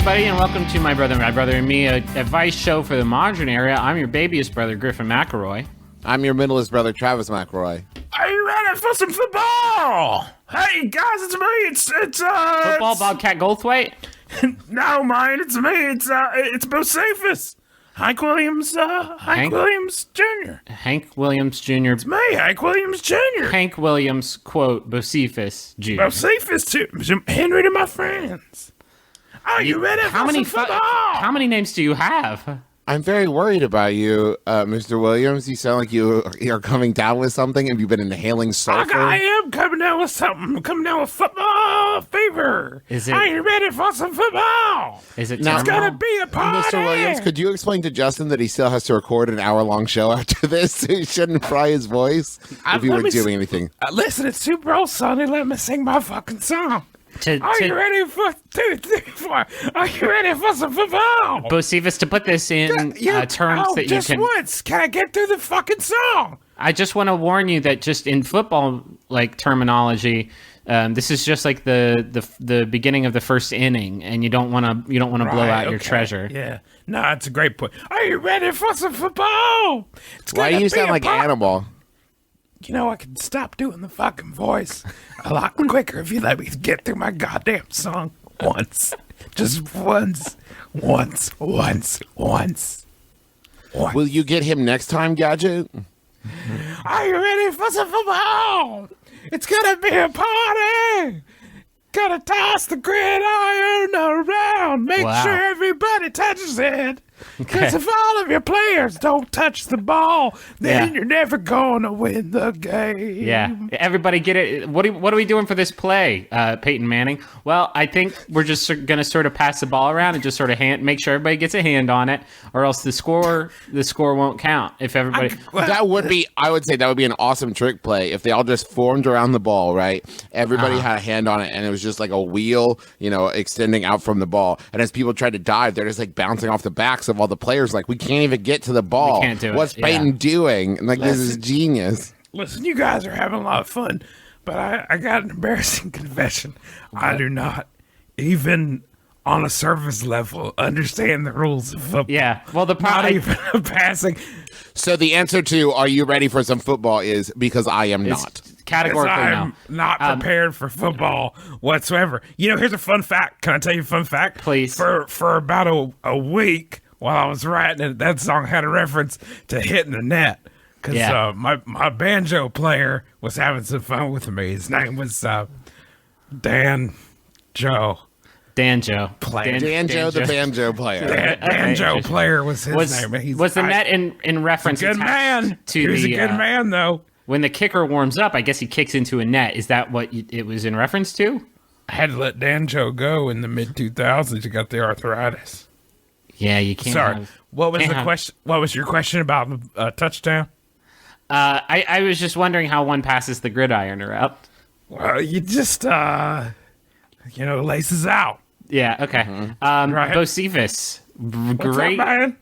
everybody, and welcome to My Brother and Me, a advice show for the modern era. I'm your babyest brother, Griffin McElroy. I'm your middlest brother, Travis McElroy. Are you ready for some football? Hey, guys, it's me. It's Football, Bobcat Goldthwait? No, man, it's me. It's Bocephus. Hank Williams Jr. Hank Williams Jr. It's me, Hank Williams Jr. Hank Williams, quote, Bocephus Jr. Bocephus, too. Henry to my friends. Are you ready for some football? How many names do you have? I'm very worried about you, Mr. Williams. You sound like you are coming down with something. Have you been inhaling sulfur? I am coming down with something. I'm coming down with football fever. Are you ready for some football? Is it It's gonna be a party. Mr. Williams, could you explain to Justin that he still has to record an hour-long show after this, so he shouldn't fry his voice if he were doing anything? Listen, it's Super Bowl Sunday. Let me sing my fucking song. Are you ready for 2, 3, 4? Are you ready for some football? Bocephus, to put this in terms that you just can... once. Can I get through the fucking song? I just want to warn you that just in football terminology, this is just like the beginning of the first inning, and you don't want to blow out your treasure. Yeah, no, it's a great point. Are you ready for some football? Why do you sound like Animal? You know, I can stop doing the fucking voice a lot quicker if you let me get through my goddamn song once. Just once. Will you get him next time, Gadget? Are you ready for some football? It's gonna be a party. Gotta toss the gridiron around. Make sure everybody touches it. Because if all of your players don't touch the ball, then you're never going to win the game. Yeah. Everybody get it. What are we doing for this play, Peyton Manning? Well, I think we're just going to sort of pass the ball around and just sort of make sure everybody gets a hand on it, or else the score won't count. If everybody... I would say that would be an awesome trick play if they all just formed around the ball, right? Everybody had a hand on it, and it was just like a wheel, extending out from the ball. And as people tried to dive, they're just like bouncing off the backs of all the players. Like, we can't even get to the ball. We can't do it. What's Peyton doing? And this is genius. Listen, you guys are having a lot of fun, but I got an embarrassing confession. What? I do not, even on a surface level, understand the rules of football. Yeah, well, not even a passing. So the answer to "Are you ready for some football?" is because I am not. Categorically, I'm not prepared for football whatsoever. Here's a fun fact. Can I tell you a fun fact? Please. For about a week while I was writing it, that song had a reference to hitting the net. Because my banjo player was having some fun with me. His name was Dan Joe. Danjo, the banjo player. Banjo player was his name. Was the net in reference? He's a good man. He's a good man, though. When the kicker warms up, I guess he kicks into a net. Is that what it was in reference to? I had to let Danjo go in the mid-2000s. He got the arthritis. Yeah, you can't. Sorry. What was the question? What was your question about the touchdown? I was just wondering how one passes the gridiron around. Well, you just laces out. Yeah. Okay. Right. Bocephus, great. What's up, man?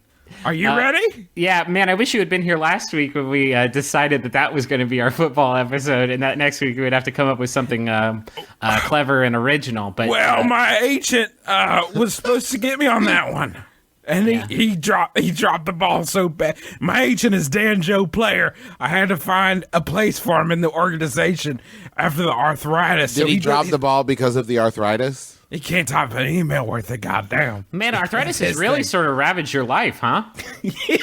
Are you ready? Yeah, man. I wish you had been here last week when we decided that was going to be our football episode, and that next week we would have to come up with something clever and original. But my agent was supposed to get me on that one. And he dropped the ball so bad. My agent is Dan Joe Player. I had to find a place for him in the organization after the arthritis. Did he drop the ball because of the arthritis? He can't type an email worth of goddamn. Man, arthritis has really sort of ravaged your life, huh? It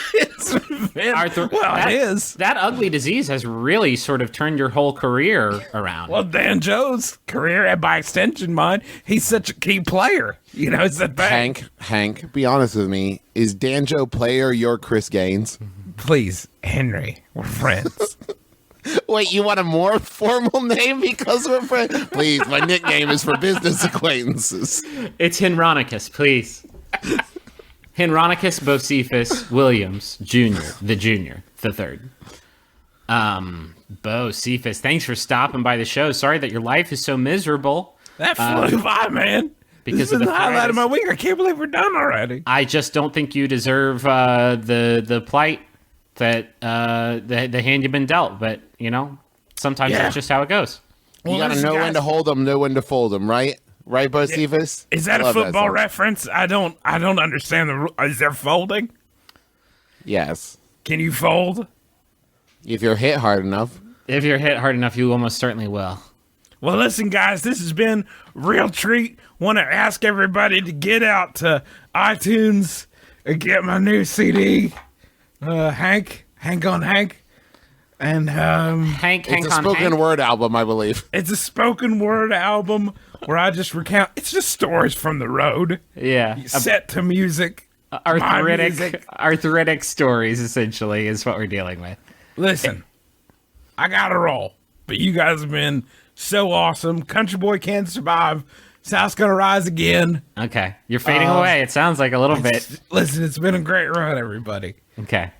is. That ugly disease has really sort of turned your whole career around. Well, Dan Joe's career, and by extension mine, he's such a key player. It's the thing. Hank, be honest with me. Is Danjo Player your Chris Gaines? Please, Henry, we're friends. Wait, you want a more formal name because we're friends? Please, my nickname is for business acquaintances. It's Henronicus, please. Henronicus Bocephus Williams Jr., the third. Bocephus, thanks for stopping by the show. Sorry that your life is so miserable. That flew by, man. Because this is the highlight of my week. I can't believe we're done already. I just don't think you deserve the plight that the hand you've been dealt. But sometimes that's just how it goes. You gotta know when to hold them, know when to fold them, right? Right, Bocephus? Is that I a love football song. reference? I don't understand the. Is there folding? Yes. Can you fold? If you're hit hard enough. If you're hit hard enough, you almost certainly will. Well, listen, guys, this has been a real treat. Want to ask everybody to get out to iTunes and get my new CD, Hank on Hank. And Hank It's a on spoken Hank. word album, I believe. it's a spoken word album where I just recount. It's just stories from the road, Yeah. set to music. my music. Arthritic stories, essentially, is what we're dealing with. Listen, I gotta roll, but you guys have been so awesome. Country Boy Can't Survive. South's gonna rise again. Okay. You're fading away. It sounds like a little bit. Listen, it's been a great run, everybody. Okay.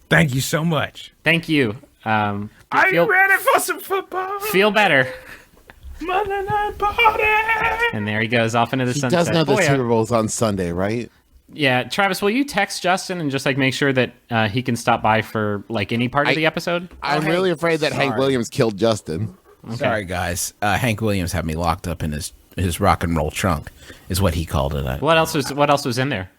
Thank you so much. Thank you. Are Feel- you ready for some football? Feel better. Monday night party. And there he goes off into the He sunset. does know the Boy, Super Bowl's on Sunday, right? yeah, Travis, will you text Justin and just like make sure that he can stop by for like any part of the episode? I'm really afraid that Hank sorry. Williams killed Justin. Sorry, guys. Hank Williams had me locked up in his rock and roll trunk, is what he called it. What else was in there?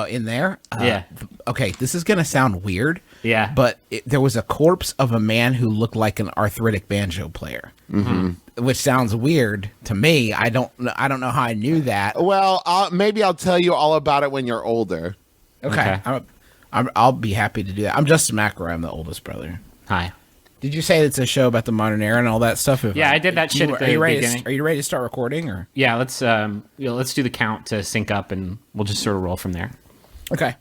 In there? Yeah. Okay, this is going to sound weird. Yeah. But there was a corpse of a man who looked like an arthritic banjo player. Mm-hmm. Which sounds weird to me. I don't know how I knew that. Well, maybe I'll tell you all about it when you're older. Okay. I'll be happy to do that. I'm Justin McElroy. I'm the oldest brother. Hi. Did you say it's a show about the modern era and all that stuff? Yeah, I did that shit at the beginning. Are you ready to start recording? Or Yeah, let's do the count to sync up, and we'll just sort of roll from there. okay.